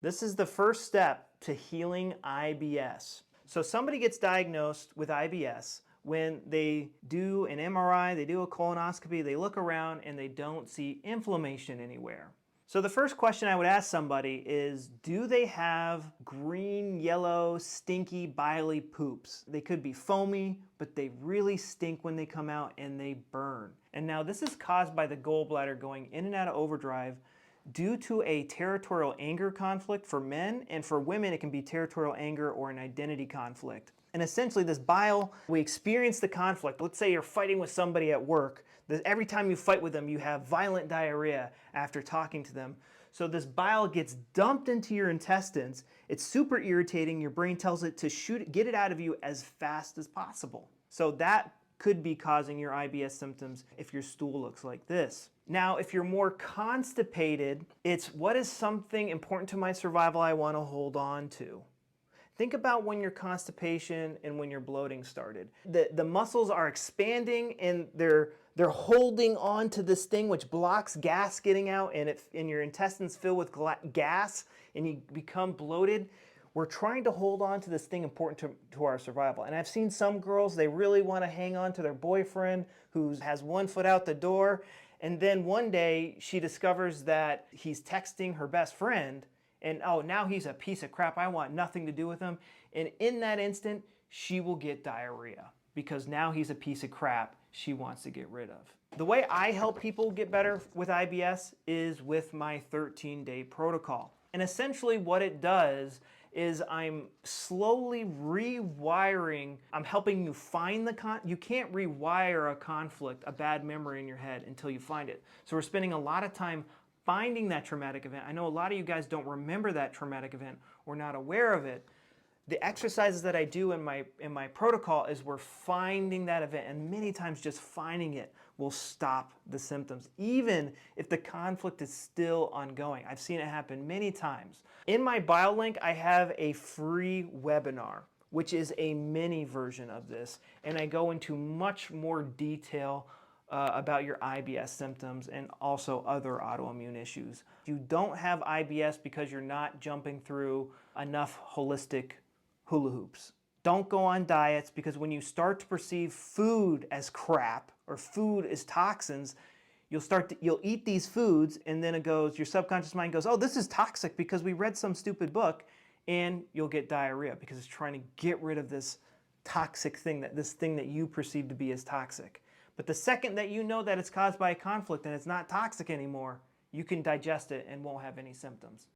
This is the first step to healing IBS. So somebody gets diagnosed with IBS when they do an MRI, they do a colonoscopy, they look around and they don't see inflammation anywhere. So the first question I would ask somebody is, do they have green, yellow, stinky, biley poops? They could be foamy, but they really stink when they come out and they burn. And now this is caused by the gallbladder going in and out of overdrive due to a territorial anger conflict for men, and for women it can be territorial anger or an identity conflict. And essentially this bile, we experience the conflict. Let's say you're fighting with somebody at work. Every time you fight with them, you have violent diarrhea after talking to them. So this bile gets dumped into your intestines. It's super irritating. Your brain tells it to get it out of you as fast as possible. So that could be causing your IBS symptoms if your stool looks like this. Now, if you're more constipated, it's what is something important to my survival I want to hold on to. Think about when your constipation and when your bloating started. The muscles are expanding and they're holding on to this thing which blocks gas getting out, and your intestines fill with gas and you become bloated. We're trying to hold on to this thing important to our survival. And I've seen some girls, they really want to hang on to their boyfriend who has one foot out the door, and then one day she discovers that he's texting her best friend, and oh, now he's a piece of crap, I want nothing to do with him. And in that instant, she will get diarrhea because now he's a piece of crap she wants to get rid of. The way I help people get better with IBS is with my 13-day protocol. And essentially what it does is I'm slowly rewiring, I'm helping you find you can't rewire a conflict, a bad memory in your head until you find it. So we're spending a lot of time finding that traumatic event. I know a lot of you guys don't remember that traumatic event or not aware of it. The exercises that I do in my protocol is we're finding that event, and many times just finding it will stop the symptoms, even if the conflict is still ongoing. I've seen it happen many times. In my bio link, I have a free webinar, which is a mini version of this, and I go into much more detail about your IBS symptoms and also other autoimmune issues. You don't have IBS because you're not jumping through enough holistic hula hoops. Don't go on diets, because when you start to perceive food as crap or food as toxins, you'll eat these foods, and then your subconscious mind goes, oh, this is toxic because we read some stupid book, and you'll get diarrhea because it's trying to get rid of this toxic thing, this thing that you perceive to be as toxic. But the second that you know that it's caused by a conflict and it's not toxic anymore, you can digest it and won't have any symptoms.